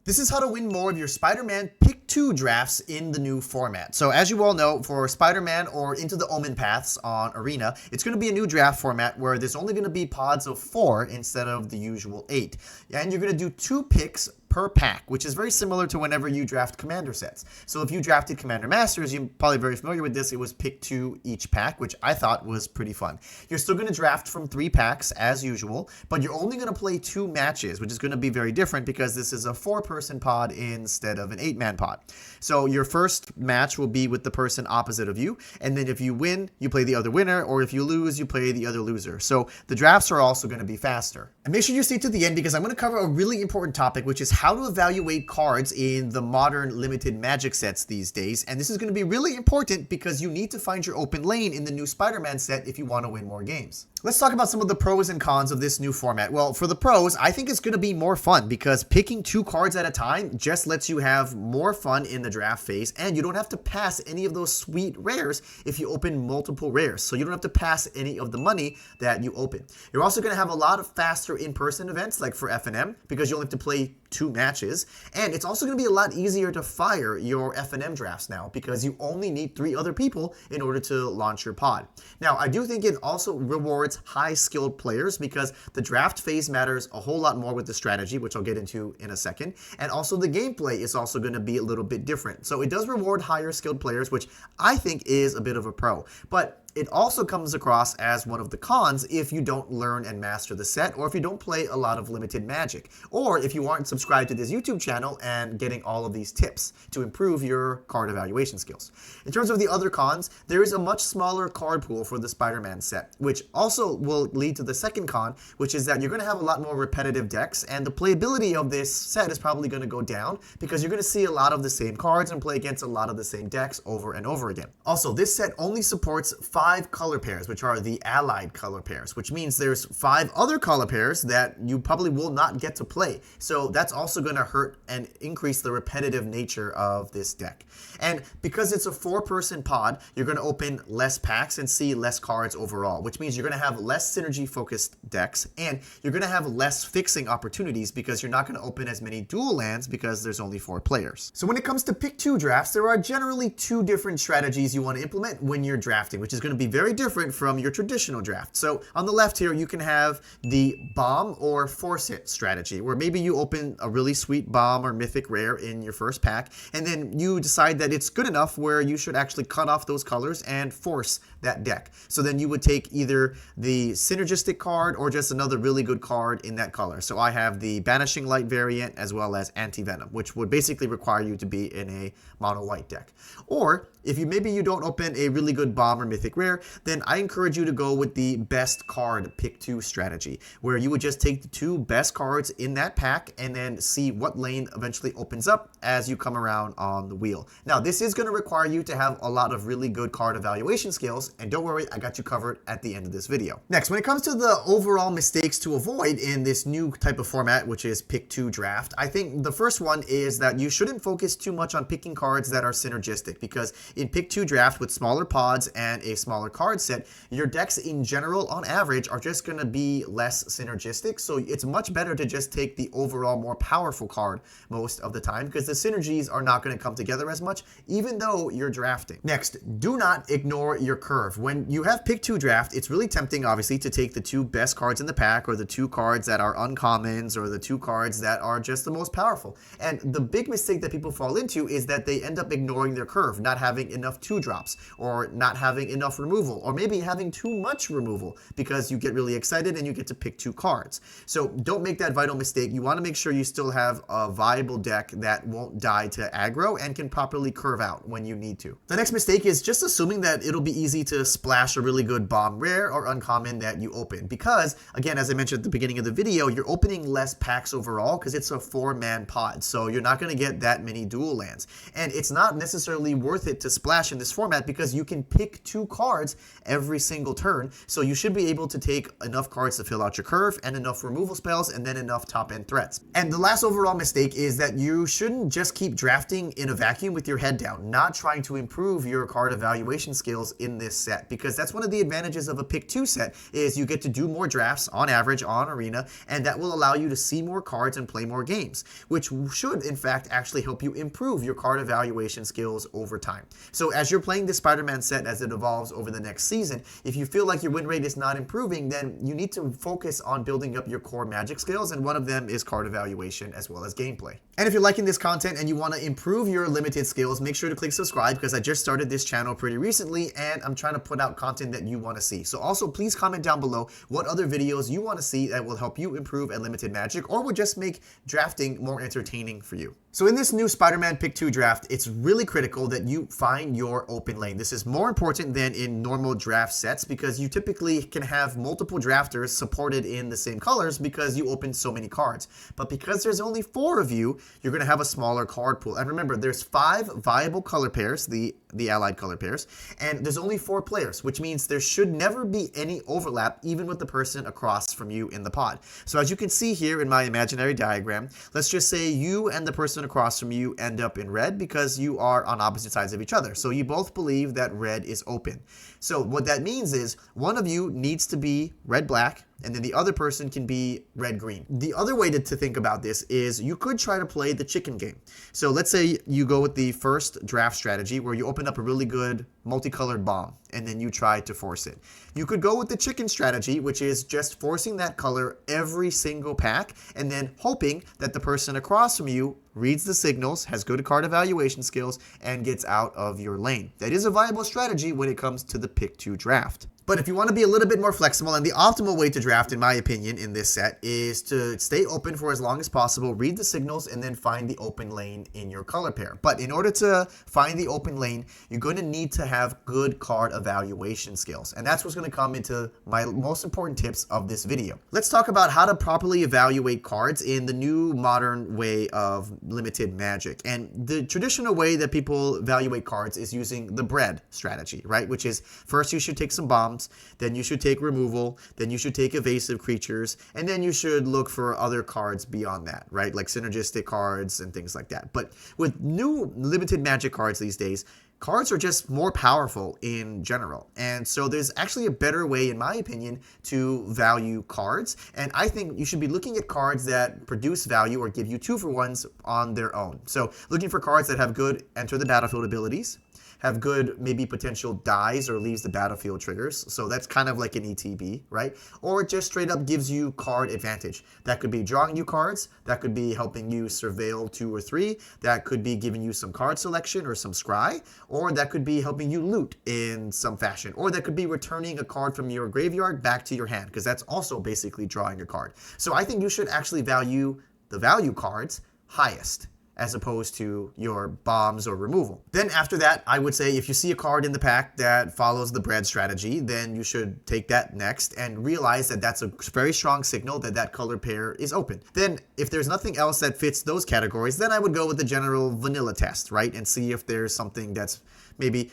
This is how to win more of your Spider-Man Pick 2 drafts in the new format. So as you all know, for Spider-Man or Into the Omenpaths on Arena, it's going to be a new draft format where there's only going to be pods of 4 instead of the usual 8. And you're going to do 2 picks per pack, which is very similar to whenever you draft commander sets. So if you drafted Commander Masters, you're probably very familiar with this. It was pick 2 each pack, which I thought was pretty fun. You're still going to draft from 3 packs as usual, but you're only going to play 2 matches, which is going to be very different because this is a 4-person pod instead of an 8-man pod. So your first match will be with the person opposite of you, and then if you win, you play the other winner, or if you lose, you play the other loser. So the drafts are also going to be faster. And make sure you stay to the end because I'm going to cover a really important topic, which is how to evaluate cards in the modern limited Magic sets these days. And this is going to be really important because you need to find your open lane in the new Spider-Man set if you want to win more games. Let's talk about some of the pros and cons of this new format. Well, for the pros, I think it's going to be more fun because picking 2 cards at a time just lets you have more fun in the draft phase, and you don't have to pass any of those sweet rares if you open multiple rares. So you don't have to pass any of the money that you open. You're also going to have a lot of faster in-person events like for FNM because you only have to play 2 matches, and it's also going to be a lot easier to fire your FNM drafts now because you only need 3 other people in order to launch your pod. Now, I do think it also rewards high-skilled players because the draft phase matters a whole lot more with the strategy, which I'll get into in a second, and also the gameplay is also going to be a little bit different. So it does reward higher-skilled players, which I think is a bit of a pro. But it also comes across as one of the cons if you don't learn and master the set, or if you don't play a lot of limited Magic, or if you aren't subscribed to this YouTube channel and getting all of these tips to improve your card evaluation skills. In terms of the other cons, there is a much smaller card pool for the Spider-Man set, which also will lead to the second con, which is that you're going to have a lot more repetitive decks, and the playability of this set is probably going to go down because you're going to see a lot of the same cards and play against a lot of the same decks over and over again. Also, this set only supports 5 color pairs, which are the allied color pairs, which means there's 5 other color pairs that you probably will not get to play. So that's also going to hurt and increase the repetitive nature of this deck. And because it's a 4-person pod, you're going to open less packs and see less cards overall, which means you're going to have less synergy-focused decks, and you're going to have less fixing opportunities because you're not going to open as many dual lands because there's only 4 players. So when it comes to pick 2 drafts, there are generally 2 different strategies you want to implement when you're drafting, which is going to be very different from your traditional draft. So on the left here, you can have the bomb or force it strategy, where maybe you open a really sweet bomb or mythic rare in your first pack, and then you decide that it's good enough where you should actually cut off those colors and force that deck. So then you would take either the synergistic card or just another really good card in that color. So I have the Banishing Light variant as well as Anti-Venom, which would basically require you to be in a mono white deck. Or if maybe you don't open a really good bomb or mythic rare, then I encourage you to go with the best card pick 2 strategy, where you would just take the 2 best cards in that pack and then see what lane eventually opens up as you come around on the wheel. Now, this is going to require you to have a lot of really good card evaluation skills, and don't worry, I got you covered at the end of this video. Next, when it comes to the overall mistakes to avoid in this new type of format, which is pick 2 draft, I think the first one is that you shouldn't focus too much on picking cards that are synergistic, because in pick 2 draft with smaller pods and a smaller card set, your decks in general on average are just going to be less synergistic. So it's much better to just take the overall more powerful card most of the time because the synergies are not going to come together as much even though you're drafting. Next, do not ignore your curve. When you have pick 2 draft, it's really tempting obviously to take the 2 best cards in the pack or the 2 cards that are uncommons or the 2 cards that are just the most powerful. And the big mistake that people fall into is that they end up ignoring their curve, not having enough 2-drops or not having enough removal, or maybe having too much removal because you get really excited and you get to pick 2 cards. So don't make that vital mistake. You want to make sure you still have a viable deck that won't die to aggro and can properly curve out when you need to. The next mistake is just assuming that it'll be easy to splash a really good bomb rare or uncommon that you open because, again, as I mentioned at the beginning of the video, you're opening less packs overall because it's a 4-man pod, so you're not going to get that many dual lands. And it's not necessarily worth it to splash in this format because you can pick 2 cards cards every single turn, so you should be able to take enough cards to fill out your curve and enough removal spells and then enough top-end threats. And the last overall mistake is that you shouldn't just keep drafting in a vacuum with your head down, not trying to improve your card evaluation skills in this set, because that's one of the advantages of a pick 2 set is you get to do more drafts on average on Arena, and that will allow you to see more cards and play more games, which should in fact actually help you improve your card evaluation skills over time. So as you're playing this Spider-Man set as it evolves over the next season, if you feel like your win rate is not improving, then you need to focus on building up your core Magic skills, and one of them is card evaluation as well as gameplay. And if you're liking this content and you want to improve your limited skills, make sure to click subscribe, because I just started this channel pretty recently and I'm trying to put out content that you want to see. So also please comment down below what other videos you want to see that will help you improve at limited Magic or would just make drafting more entertaining for you. So in this new Spider-Man Pick 2 draft, it's really critical that you find your open lane. This is more important than in normal draft sets because you typically can have multiple drafters supported in the same colors because you open so many cards. But because there's only 4 of you, you're going to have a smaller card pool. And remember, there's 5 viable color pairs, the allied color pairs, and there's only 4 players, which means there should never be any overlap even with the person across from you in the pod. So as you can see here in my imaginary diagram, let's just say you and the person across from you end up in red because you are on opposite sides of each other. So you both believe that red is open. So what that means is one of you needs to be red-black, and then the other person can be red-green. The other way to think about this is you could try to play the chicken game. So let's say you go with the first draft strategy where you open up a really good multicolored bomb and then you try to force it. You could go with the chicken strategy, which is just forcing that color every single pack and then hoping that the person across from you reads the signals, has good card evaluation skills, and gets out of your lane. That is a viable strategy when it comes to the Pick 2 draft. But if you want to be a little bit more flexible, and the optimal way to draft, in my opinion, in this set is to stay open for as long as possible, read the signals, and then find the open lane in your color pair. But in order to find the open lane, you're going to need to have good card evaluation skills. And that's what's going to come into my most important tips of this video. Let's talk about how to properly evaluate cards in the new modern way of limited Magic. And the traditional way that people evaluate cards is using the bread strategy, right? Which is first you should take some bombs, then you should take removal, then you should take evasive creatures, and then you should look for other cards beyond that, right? Like synergistic cards and things like that. But with new limited Magic cards these days, cards are just more powerful in general. And so there's actually a better way, in my opinion, to value cards. And I think you should be looking at cards that produce value or give you 2-for-1s on their own. So looking for cards that have good enter the battlefield abilities, have good maybe potential dies or leaves the battlefield triggers. So that's kind of like an ETB, right? Or it just straight up gives you card advantage. That could be drawing you cards. That could be helping you surveil 2 or 3. That could be giving you some card selection or some scry. Or that could be helping you loot in some fashion. Or that could be returning a card from your graveyard back to your hand, because that's also basically drawing a card. So I think you should actually value the value cards highest, as opposed to your bombs or removal. Then after that, I would say if you see a card in the pack that follows the bread strategy, then you should take that next and realize that that's a very strong signal that that color pair is open. Then if there's nothing else that fits those categories, then I would go with the general vanilla test, right? And see if there's something that's maybe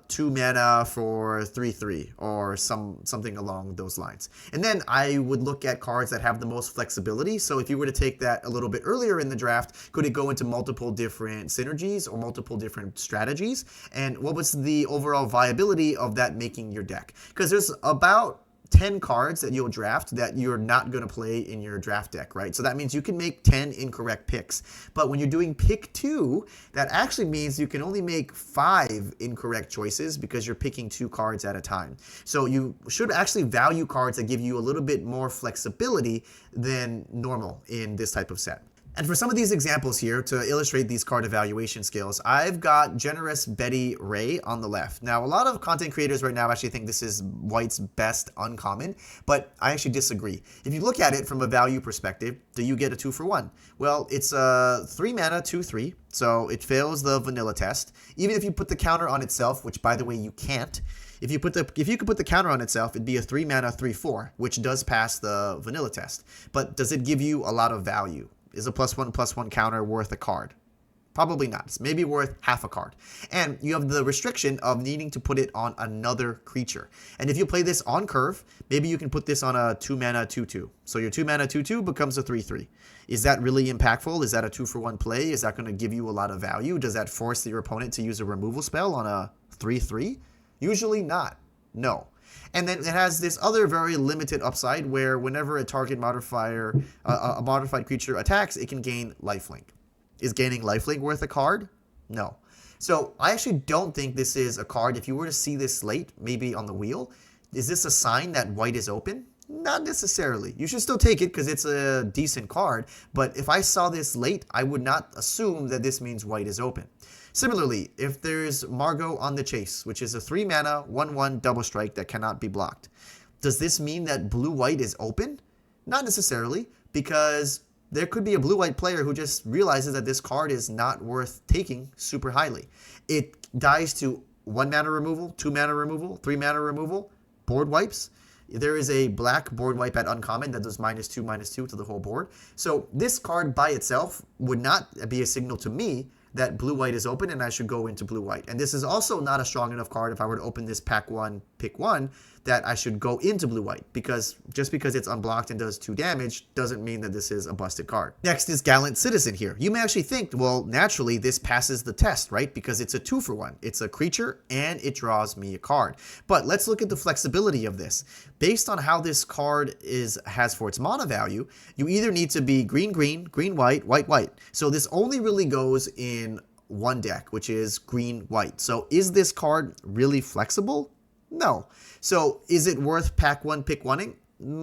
2 mana for 3/3 or something along those lines. And then I would look at cards that have the most flexibility. So if you were to take that a little bit earlier in the draft, could it go into multiple different synergies or multiple different strategies? And what was the overall viability of that making your deck? Because there's about 10 cards that you'll draft that you're not going to play in your draft deck, right? So that means you can make 10 incorrect picks. But when you're doing pick 2, that actually means you can only make 5 incorrect choices because you're picking 2 cards at a time. So you should actually value cards that give you a little bit more flexibility than normal in this type of set. And for some of these examples here, to illustrate these card evaluation skills, I've got Generous Betty Ray on the left. Now, a lot of content creators right now actually think this is White's best uncommon, but I actually disagree. If you look at it from a value perspective, do you get a 2-for-1? Well, it's a 3 mana, 2/3, so it fails the vanilla test. Even if you put the counter on itself, which by the way, you can't, if you could put the counter on itself, it'd be a 3 mana, 3/4, which does pass the vanilla test. But does it give you a lot of value? Is a +1/+1 counter worth a card? Probably not. It's maybe worth half a card. And you have the restriction of needing to put it on another creature. And if you play this on curve, maybe you can put this on a 2-mana 2/2. So your 2-mana 2/2 becomes a 3/3. Is that really impactful? Is that a 2-for-1 play? Is that going to give you a lot of value? Does that force your opponent to use a removal spell on a 3/3? Usually not. No. And then it has this other very limited upside where whenever a target modifier, a modified creature attacks, it can gain lifelink. Is gaining lifelink worth a card? No. So I actually don't think this is a card. If you were to see this late, maybe on the wheel, is this a sign that white is open? Not necessarily. You should still take it because it's a decent card. But if I saw this late, I would not assume that this means white is open. Similarly, if there's Margot on the Chase, which is a 3-mana 1/1 double strike that cannot be blocked, does this mean that blue-white is open? Not necessarily, because there could be a blue-white player who just realizes that this card is not worth taking super highly. It dies to 1-mana removal, 2-mana removal, 3-mana removal, board wipes. There is a black board wipe at uncommon that does -2/-2 to the whole board. So this card by itself would not be a signal to me that blue-white is open and I should go into blue-white. And this is also not a strong enough card if I were to open this pack 1, pick 1, that I should go into blue-white, because just because it's unblocked and does 2 damage doesn't mean that this is a busted card. Next is Gallant Citizen here. You may actually think, well, naturally this passes the test, right? Because it's a 2-for-1. It's a creature and it draws me a card. But let's look at the flexibility of this. Based on how this card has for its mana value, you either need to be green-green, green-white, white-white. So this only really goes in one deck, which is green-white. So is this card really flexible? No. So is it worth pack 1, pick 1ing?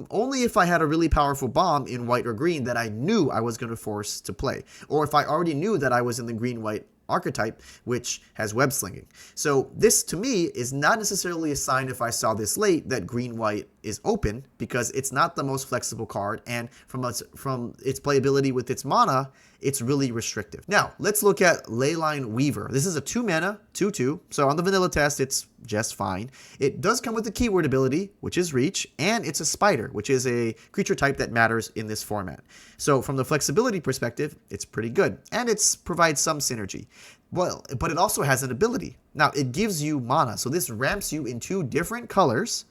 Only if I had a really powerful bomb in white or green that I knew I was going to force to play. Or if I already knew that I was in the green-white archetype, which has web slinging. So this to me is not necessarily a sign, if I saw this late, that green-white is open, because it's not the most flexible card, and from its playability with its mana, it's really restrictive. Now, let's look at Leyline Weaver. This is a 2-mana 2/2, so on the vanilla test, it's just fine. It does come with a keyword ability, which is Reach, and it's a spider, which is a creature type that matters in this format. So from the flexibility perspective, it's pretty good, and it provides some synergy. Well, but it also has an ability. Now, it gives you mana, so this ramps you in 2 different colors,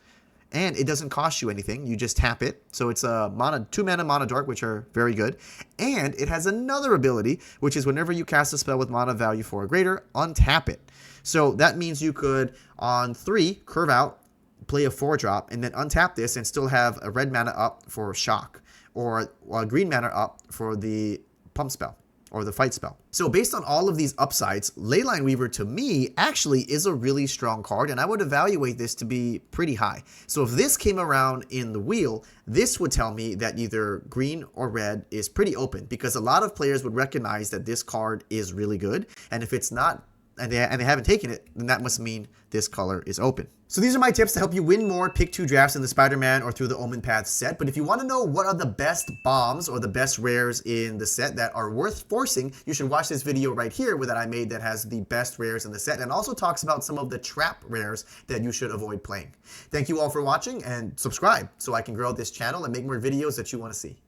and it doesn't cost you anything. You just tap it. So it's a 2-mana Mana Dark, which are very good. And it has another ability, which is whenever you cast a spell with mana value 4 or greater, untap it. So that means you could, on 3, curve out, play a 4-drop, and then untap this and still have a red mana up for Shock, or a green mana up for the Pump spell, or the Fight spell. So based on all of these upsides, Leyline Weaver to me actually is a really strong card, and I would evaluate this to be pretty high. So if this came around in the wheel, this would tell me that either green or red is pretty open, because a lot of players would recognize that this card is really good, and if it's not, and they haven't taken it, then that must mean this color is open. So these are my tips to help you win more pick 2 drafts in the Spider-Man or through the Omenpaths set. But if you want to know what are the best bombs or the best rares in the set that are worth forcing, you should watch this video right here that I made that has the best rares in the set and also talks about some of the trap rares that you should avoid playing. Thank you all for watching, and subscribe so I can grow this channel and make more videos that you want to see.